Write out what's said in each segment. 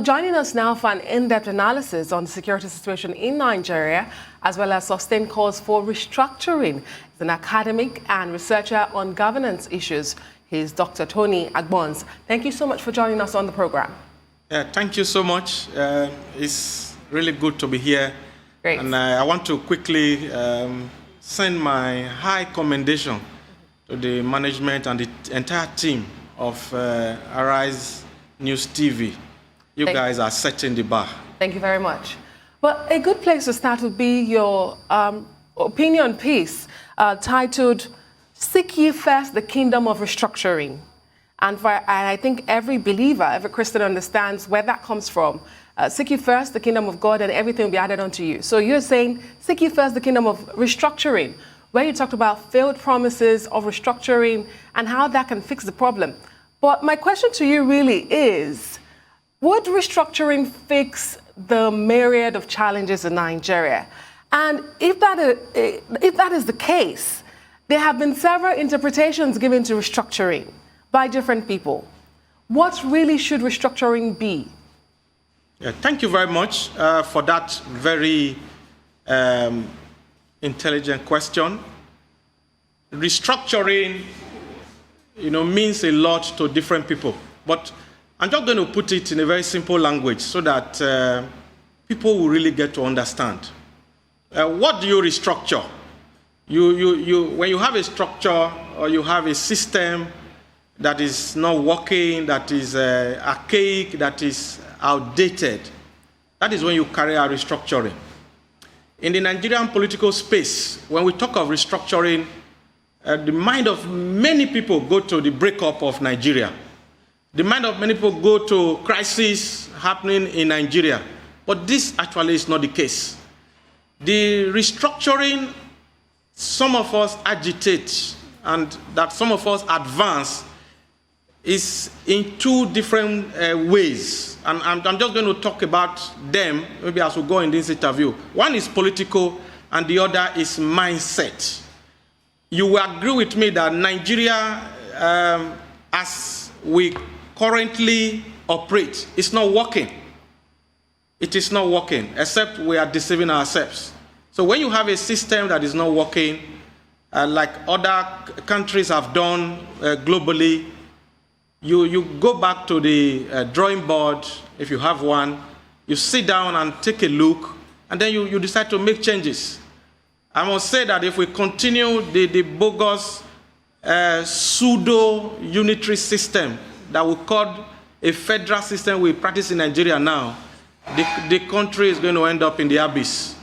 Well, joining us now for an in-depth analysis on the security situation in Nigeria, as well as sustained calls for restructuring, is an academic and researcher on governance issues. He's Dr. Tony Agbons. Thank you so much for joining us on the program. Thank you so much. It's really good to be here. Great. And I want to quickly send my high commendation to the management and the entire team of Arise News TV. You guys are setting the bar. Thank you very much. Well, a good place to start would be your opinion piece titled, "Seek Ye First the Kingdom of Restructuring." And I think every believer, every Christian understands where that comes from. Seek ye first the kingdom of God and everything will be added unto you. So you're saying, seek ye first the kingdom of restructuring, where you talked about failed promises of restructuring and how that can fix the problem. But my question to you really is, would restructuring fix the myriad of challenges in Nigeria? And if that is the case, there have been several interpretations given to restructuring by different people. What really should restructuring be? Thank you very much for that very intelligent question. Restructuring, means a lot to different people. But I'm just going to put it in a very simple language so that people will really get to understand. What do you restructure? When you have a structure or you have a system that is not working, that is archaic, that is outdated, that is when you carry out restructuring. In the Nigerian political space, when we talk of restructuring, the mind of many people go to the breakup of Nigeria. The mind of many people go to crisis happening in Nigeria. But this actually is not the case. The restructuring some of us agitate and that some of us advance is in two different ways. And I'm just going to talk about them, maybe as we go in this interview. One is political and the other is mindset. You will agree with me that Nigeria, as we currently operate, is not working. It is not working, except we are deceiving ourselves. So when you have a system that is not working, like other countries have done globally, you go back to the drawing board, if you have one, you sit down and take a look, and then you decide to make changes. I must say that if we continue the bogus pseudo-unitary system that we call a federal system we practice in Nigeria now, the country is going to end up in the abyss.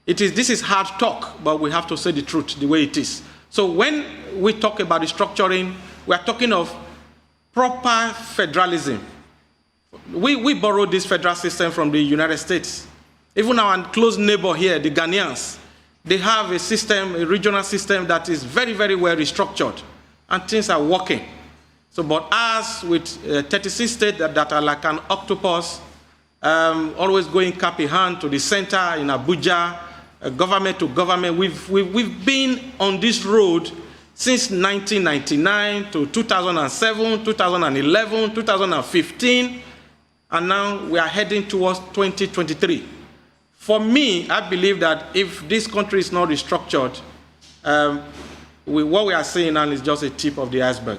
This is hard talk, but we have to say the truth the way it is. So when we talk about restructuring, we are talking of proper federalism. We borrowed this federal system from the United States. Even our close neighbor here, the Ghanaians, they have a system, a regional system that is very, very well restructured, and things are working. So, but us with 36 states that are like an octopus, always going cap in hand to the center in Abuja, government to government. We've been on this road since 1999 to 2007, 2011, 2015, and now we are heading towards 2023. For me, I believe that if this country is not restructured, what we are seeing now is just a tip of the iceberg.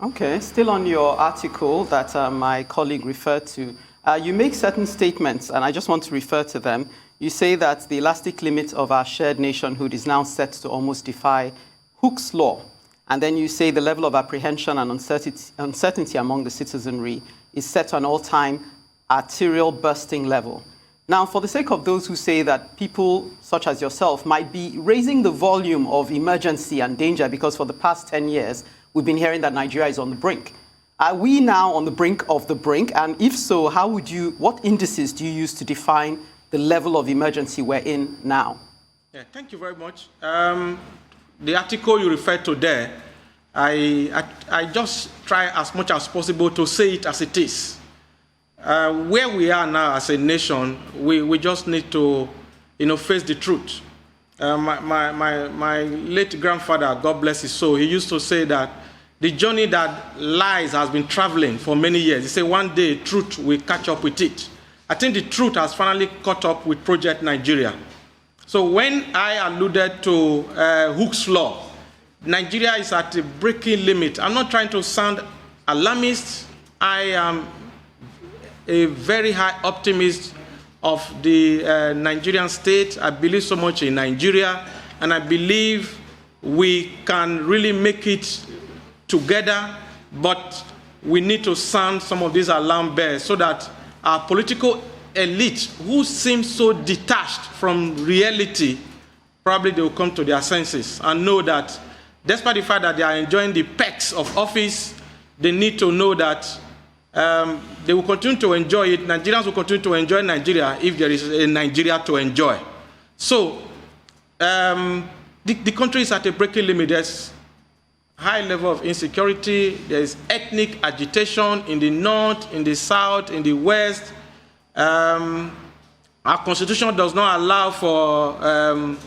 Okay, still on your article that my colleague referred to, you make certain statements, and I just want to refer to them. You say that the elastic limit of our shared nationhood is now set to almost defy Hooke's law. And then you say the level of apprehension and uncertainty among the citizenry is set to an all-time arterial bursting level. Now, for the sake of those who say that people such as yourself might be raising the volume of emergency and danger because for the past 10 years, we've been hearing that Nigeria is on the brink. Are we now on the brink of the brink? And if so, what indices do you use to define the level of emergency we're in now? Yeah, thank you very much. The article you referred to there, I just try as much as possible to say it as it is. Where we are now as a nation, we just need to, face the truth. My late grandfather, God bless his soul, he used to say that the journey that lies has been traveling for many years. They say one day truth will catch up with it. I think the truth has finally caught up with Project Nigeria. So when I alluded to Hooke's Law, Nigeria is at a breaking limit. I'm not trying to sound alarmist. I am a very high optimist of the Nigerian state. I believe so much in Nigeria, and I believe we can really make it together, but we need to sound some of these alarm bells so that our political elite, who seem so detached from reality, probably they will come to their senses and know that despite the fact that they are enjoying the perks of office, they need to know that they will continue to enjoy it. Nigerians will continue to enjoy Nigeria if there is a Nigeria to enjoy. So the country is at a breaking limit. There's high level of insecurity. There's ethnic agitation in the north, in the south, in the west. Our constitution does not allow for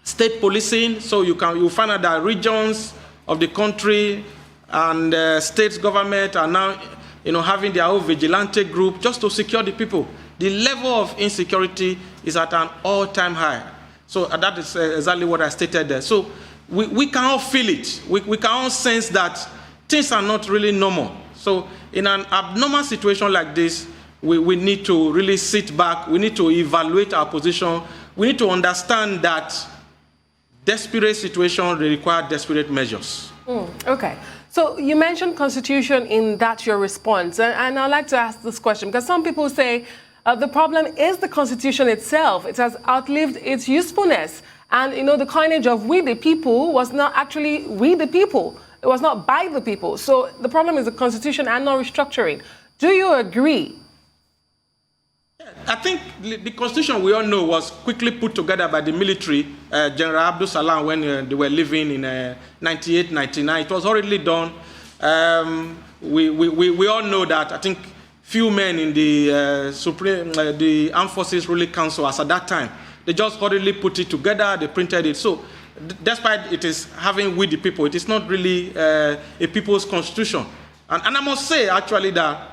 state policing, so you'll find out that regions of the country and state government are now having their own vigilante group just to secure the people. The level of insecurity is at an all-time high. So that is exactly what I stated there. So we can all feel it. We can all sense that things are not really normal. So in an abnormal situation like this, we need to really sit back. We need to evaluate our position. We need to understand that desperate situation require desperate measures. Okay. So you mentioned constitution in that your response. And I'd like to ask this question, because some people say the problem is the constitution itself. It has outlived its usefulness. And, the coinage of we the people was not actually we the people. It was not by the people. So the problem is the constitution and not restructuring. Do you agree? I think the constitution, we all know, was quickly put together by the military, General Abdul Salam, when they were living in 98, 99. It was already done. We all know that. I think few men in the the Armed Forces Ruling Council, as at that time, they just hurriedly put it together, they printed it. So despite it is having we the people, it is not really a people's constitution. And I must say, actually, that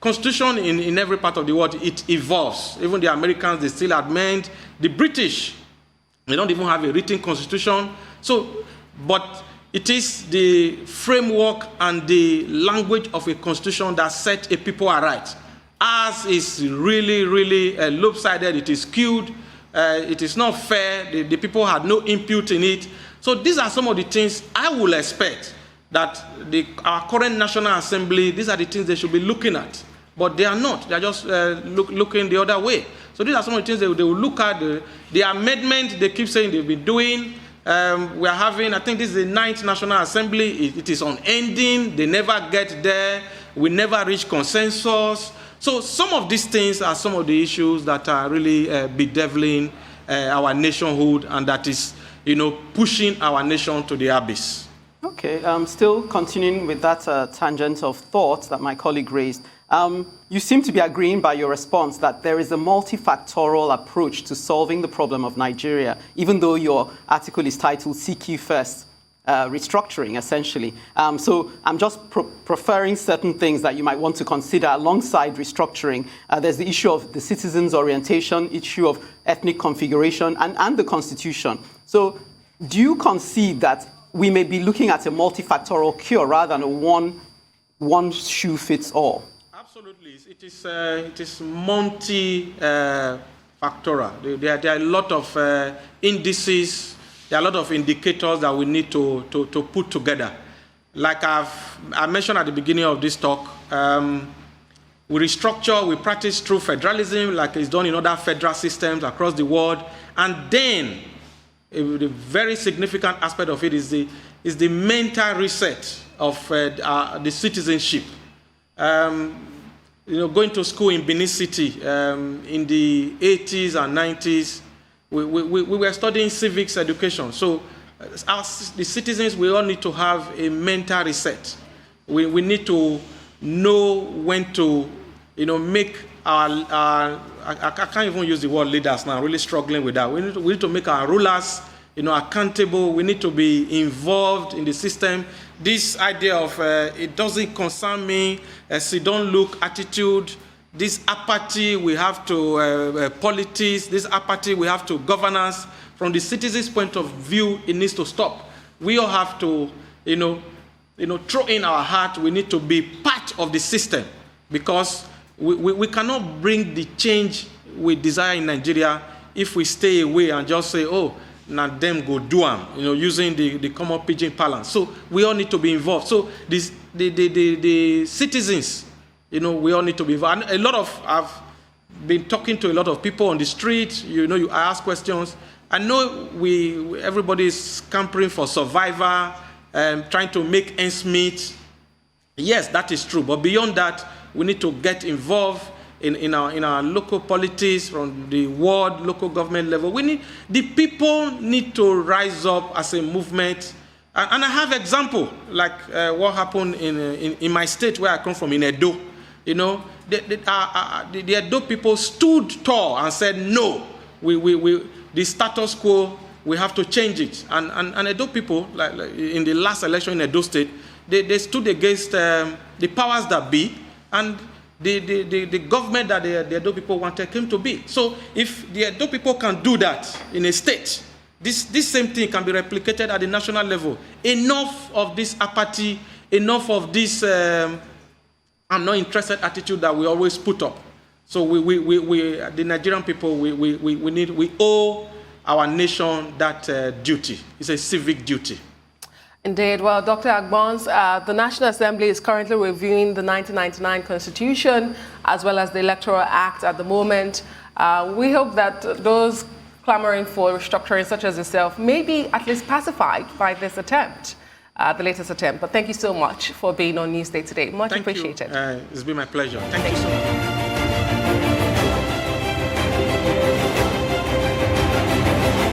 constitution in every part of the world, it evolves. Even the Americans, they still amend. The British, they don't even have a written constitution. So, but it is the framework and the language of a constitution that set a people aright. Ours is really, really lopsided. It is skewed. It is not fair. The people had no input in it. So these are some of the things I will expect that our current National Assembly, these are the things they should be looking at. But they are not. They are just looking the other way. So these are some of the things they will look at. The amendment they keep saying they've been doing. We are having, I think this is the 9th National Assembly. It is unending. They never get there. We never reach consensus. So some of these things are some of the issues that are really bedeviling our nationhood, and that is, pushing our nation to the abyss. Okay, still continuing with that tangent of thought that my colleague raised. You seem to be agreeing by your response that there is a multifactorial approach to solving the problem of Nigeria, even though your article is titled CQ First, Restructuring, essentially. So I'm just preferring certain things that you might want to consider alongside restructuring. There's the issue of the citizens' orientation, issue of ethnic configuration, and the Constitution. So do you concede that we may be looking at a multifactorial cure rather than a one shoe fits all? Absolutely. It is multifactorial. There are a lot of indices, there are a lot of indicators that we need to put together. Like I mentioned at the beginning of this talk, we restructure, we practice true federalism like it's done in other federal systems across the world. And then the very significant aspect of it is the mental reset of the citizenship. Going to school in Benin City in the 80s and 90s, we were studying civics education. So as the citizens, we all need to have a mental reset. We need to know when to, make our I can't even use the word leaders now, I'm really struggling with that. We need to make our rulers accountable. We need to be involved in the system. This idea of it doesn't concern me, sit-don't look attitude, this apathy we have to politics, this apathy we have to governance, from the citizens' point of view, it needs to stop. We all have to, throw in our heart. We need to be part of the system, because we cannot bring the change we desire in Nigeria if we stay away and just say, oh, now them go do them, using the common pidgin parlance. So we all need to be involved. So the citizens, we all need to be involved. And I've been talking to a lot of people on the street. I ask questions. I know everybody is scampering for survival, trying to make ends meet. Yes, that is true. But beyond that, we need to get involved in our local politics, from the ward, local government level. The people need to rise up as a movement. And I have example, like what happened in my state where I come from, in Edo. The Edo people stood tall and said, no, the status quo, we have to change it. And Edo people, like in the last election in Edo State, they stood against the powers that be, and the government that the Edo people wanted came to be. So if the Edo people can do that in a state, this same thing can be replicated at the national level. Enough of this apathy, enough of this I'm not interested attitude that we always put up. So the Nigerian people, we owe our nation that duty. It's a civic duty. Indeed. Well, Dr. Agbons, the National Assembly is currently reviewing the 1999 Constitution as well as the Electoral Act at the moment. We hope that those clamoring for restructuring, such as yourself, may be at least pacified by this attempt, the latest attempt. But thank you so much for being on Newsday today. Much appreciated. It's been my pleasure. Thank you so much.